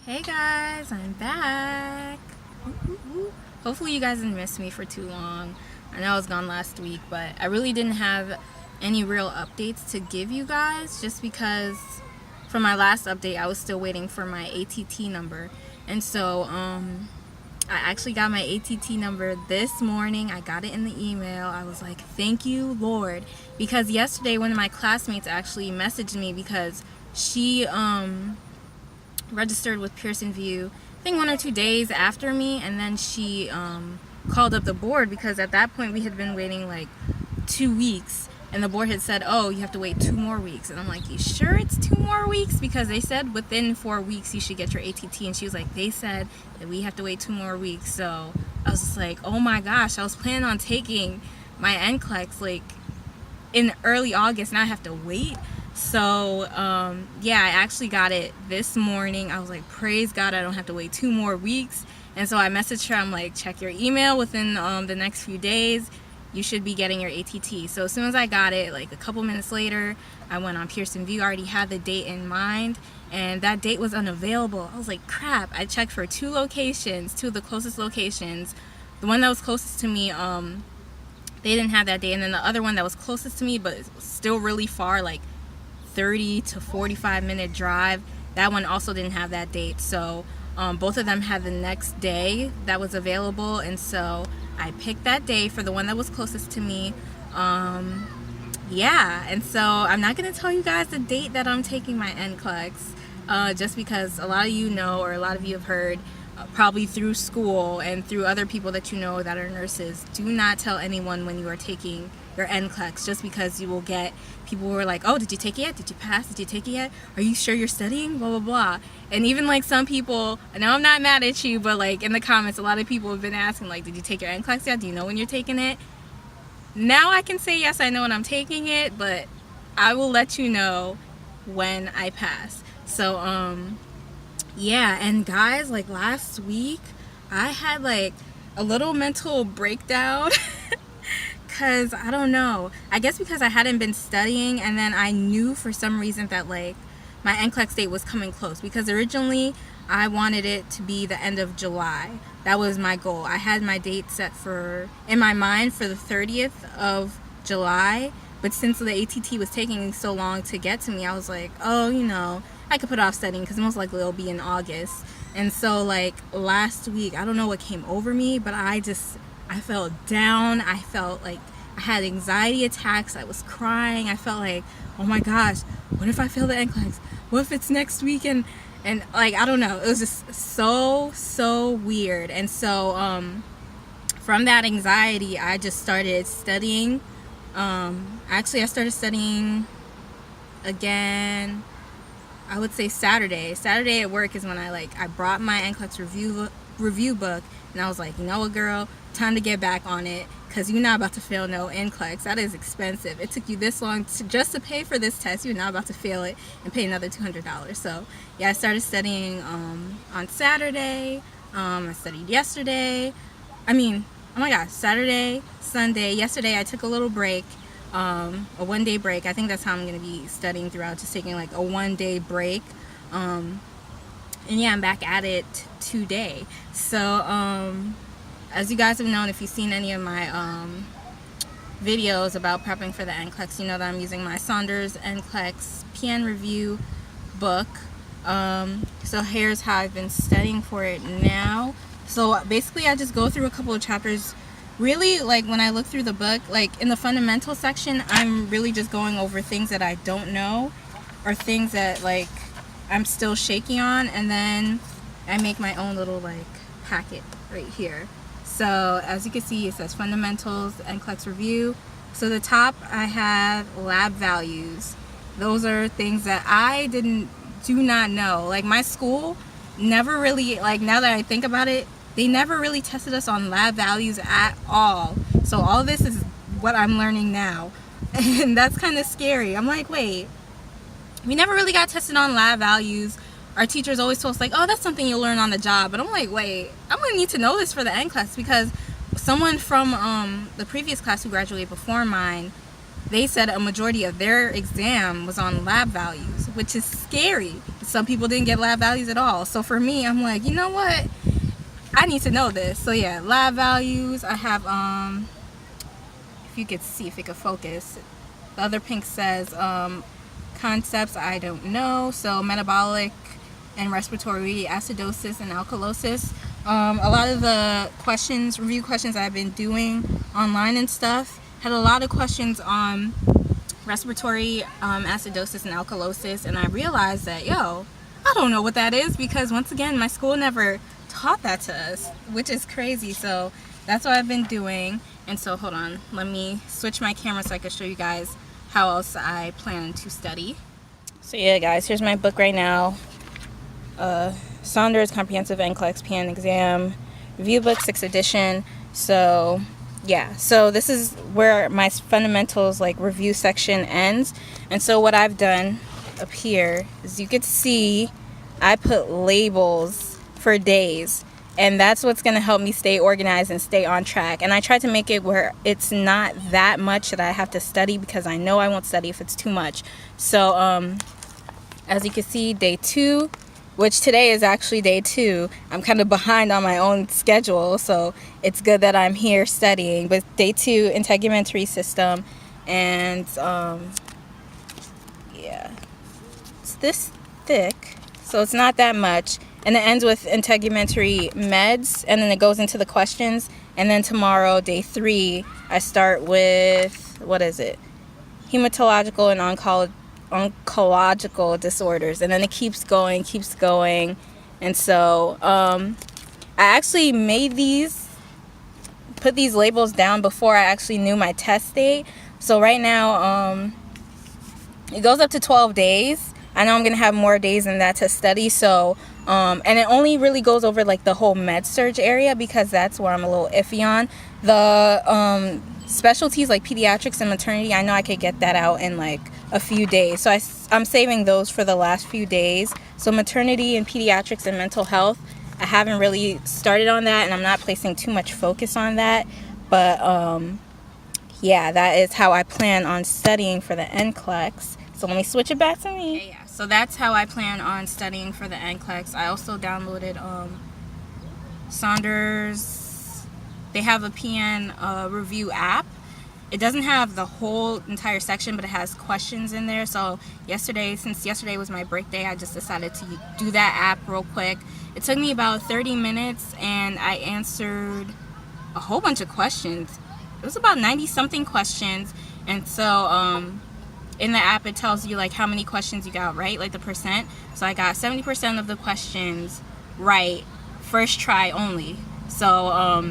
Hey guys, I'm back. Hopefully you guys didn't miss me for too long. I know I was gone last week, but I really didn't have any real updates to give you guys just because from my last update I was still waiting for my ATT number. And so I actually got my ATT number this morning. I got it in the email. I was like, thank you, Lord. Because yesterday one of my classmates actually messaged me because she registered with Pearson VUE, I think 1 or 2 days after me, and then she called up the board because at that point we had been waiting like 2 weeks, and the board had said, oh, you have to wait 2 more weeks. And I'm like, you sure it's 2 more weeks? Because they said within 4 weeks you should get your ATT, and she was like, they said that we have to wait 2 more weeks. So I was just like, oh my gosh, I was planning on taking my NCLEX like in early August, now I have to wait. So yeah, I actually got it this morning. I was like, praise God, I don't have to wait 2 more weeks. And so I messaged her, I'm like, check your email within the next few days. You should be getting your ATT. So as soon as I got it, like a couple minutes later, I went on Pearson VUE. I already had the date in mind, and that date was unavailable. I was like, crap. I checked for 2 locations, 2 of the closest locations. The one that was closest to me, they didn't have that date, and then the other one that was closest to me but still really far, like 30 to 45 minute drive, that one also didn't have that date. So both of them had the next day that was available, and so I picked that day for the one that was closest to me. Yeah, and so I'm not going to tell you guys the date that I'm taking my NCLEX, just because a lot of you know, or a lot of you have heard, probably through school and through other people that you know that are nurses, do not tell anyone when you are taking your NCLEX, just because you will get people who are like, oh, did you take it yet? Did you pass? Did you take it yet? Are you sure you're studying? Blah, blah, blah. And even like some people, I know I'm not mad at you, but like in the comments, a lot of people have been asking like, did you take your NCLEX yet? Do you know when you're taking it? Now I can say yes, I know when I'm taking it, but I will let you know when I pass. So yeah, and guys, like last week I had like a little mental breakdown because I don't know, I guess because I hadn't been studying, and then I knew for some reason that like my NCLEX date was coming close, because originally I wanted it to be the end of July. That was my goal. I had my date set for, in my mind, for the 30th of July, but since the ATT was taking so long to get to me, I was like, oh, you know, I could put off studying because most likely it'll be in August. And so like last week, I don't know what came over me, but I felt down. I felt like I had anxiety attacks. I was crying. I felt like, oh my gosh, what if I fail the NCLEX? What if it's next week? And like, I don't know. It was just so weird. And so from that anxiety, I just started studying. Actually, I started studying again, I would say Saturday. Saturday at work is when I brought my NCLEX review book, and I was like, you know what, girl, time to get back on it, because you're not about to fail no NCLEX. That is expensive. It took you this long just to pay for this test. You're not about to fail it and pay another $200. So yeah, I started studying on Saturday. I studied yesterday. I mean, oh my gosh, Saturday, Sunday. Yesterday I took a little break, a 1-day break. I think that's how I'm going to be studying throughout, just taking like a 1-day break. And yeah, I'm back at it today. So as you guys have known, if you've seen any of my videos about prepping for the NCLEX, you know that I'm using my Saunders NCLEX PN review book. So here's how I've been studying for it now. So basically I just go through a couple of chapters. Really, like when I look through the book, like in the fundamental section, I'm really just going over things that I don't know, or things that like I'm still shaky on, and then I make my own little like packet right here. So as you can see, it says fundamentals, NCLEX review. So the top, I have lab values. Those are things that I do not know. Like my school never really, like now that I think about it, they never really tested us on lab values at all. So all this is what I'm learning now. And that's kind of scary. I'm like, wait, we never really got tested on lab values. Our teachers always told us like, oh, that's something you'll learn on the job. But I'm like, wait, I'm gonna need to know this for the NCLEX, because someone from the previous class who graduated before mine, they said a majority of their exam was on lab values, which is scary some people didn't get lab values at all. So for me, I'm like, you know what? I need to know this. So yeah, lab values. I have, if you could see, if it could focus. The other pink says concepts I don't know. So metabolic and respiratory acidosis and alkalosis. A lot of the questions, review questions I've been doing online and stuff, had a lot of questions on respiratory acidosis and alkalosis, and I realized that, I don't know what that is, because once again, my school never taught that to us, which is crazy. So that's what I've been doing. And so hold on, let me switch my camera so I can show you guys how else I plan to study. So yeah guys, here's my book right now. Saunders Comprehensive NCLEX PN Exam Review Book, 6th edition. So yeah, so this is where my fundamentals like review section ends. And so what I've done up here is, you could see I put labels for days, and that's what's going to help me stay organized and stay on track. And I try to make it where it's not that much that I have to study, because I know I won't study if it's too much. So as you can see, day 2, which today is actually day 2. I'm kind of behind on my own schedule, so it's good that I'm here studying. But day 2, integumentary system, and yeah, it's this thick, so it's not that much. And it ends with integumentary meds, and then it goes into the questions. And then tomorrow, day 3, I start with, what is it? Hematological and oncological disorders, and then it keeps going. And so I actually put these labels down before I actually knew my test date. So right now it goes up to 12 days. I know I'm gonna have more days than that to study. So and it only really goes over like the whole med surg area, because that's where I'm a little iffy on. The specialties like pediatrics and maternity, I know I could get that out in like a few days. So I'm saving those for the last few days. So maternity and pediatrics and mental health, I haven't really started on that, and I'm not placing too much focus on that. But yeah, that is how I plan on studying for the NCLEX. So let me switch it back to me. Okay, yeah, so that's how I plan on studying for the NCLEX. I also downloaded Saunders. They have a PN review app. It doesn't have the whole entire section, but it has questions in there. So since yesterday was my break day, I just decided to do that app real quick. It took me about 30 minutes, and I answered a whole bunch of questions. It was about 90-something questions. And so in the app, it tells you like how many questions you got right, like the percent. So I got 70% of the questions right, first try only. So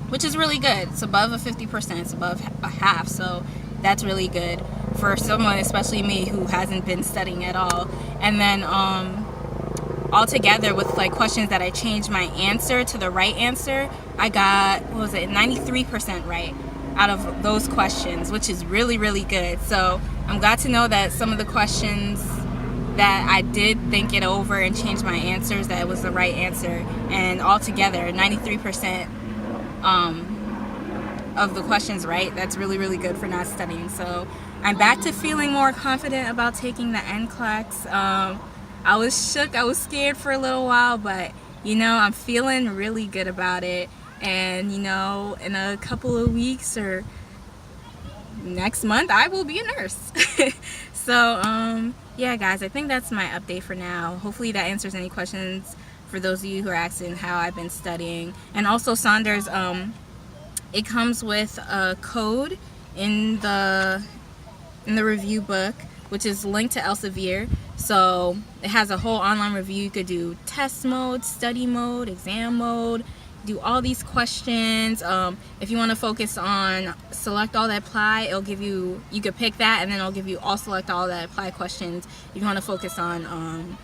which is really good. It's above a 50%, it's above a half, so that's really good for someone, especially me, who hasn't been studying at all. And then all together with like questions that I changed my answer to the right answer, I got, 93% right out of those questions, which is really, really good. So I'm glad to know that some of the questions that I did think it over and change my answers, that it was the right answer. And altogether, 93% of the questions right. That's really, really good for not studying. So I'm back to feeling more confident about taking the NCLEX. I was shook, I was scared for a little while, but I'm feeling really good about it. And in a couple of weeks or next month, I will be a nurse. So yeah guys, I think that's my update for now. Hopefully that answers any questions for those of you who are asking how I've been studying. And also Saunders, it comes with a code in the review book, which is linked to Elsevier. So it has a whole online review. You could do test mode, study mode, exam mode, do all these questions. If you want to focus on select all that apply, it'll give you could pick that, and then it'll give you all select all that apply questions. If you want to focus on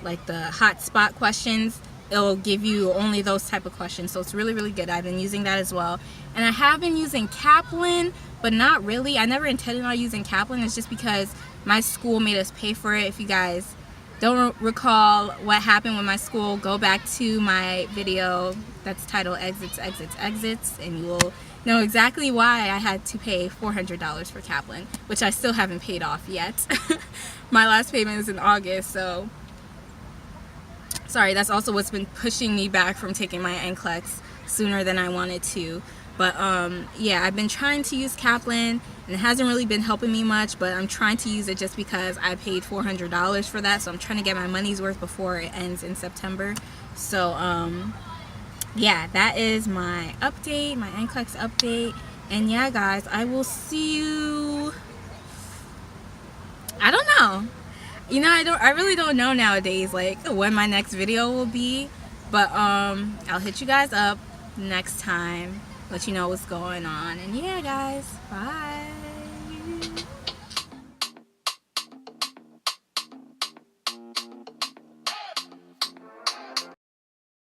like the hot spot questions, it'll give you only those type of questions. So it's really, really good. I've been using that as well. And I have been using Kaplan, but not really. I never intended on using Kaplan. It's just because my school made us pay for it. If you guys don't recall what happened with my school, go back to my video that's titled Exits, Exits, Exits, and you will know exactly why I had to pay $400 for Kaplan, which I still haven't paid off yet. My last payment is in August, so Sorry, that's also what's been pushing me back from taking my NCLEX sooner than I wanted to. But yeah, I've been trying to use Kaplan, and it hasn't really been helping me much, but I'm trying to use it just because I paid $400 for that, so I'm trying to get my money's worth before it ends in September. So yeah, that is my update, my NCLEX update. And yeah, guys, I will see you, I don't know. You know, I really don't know nowadays, like, when my next video will be. But I'll hit you guys up next time, let you know what's going on. And yeah, guys, bye.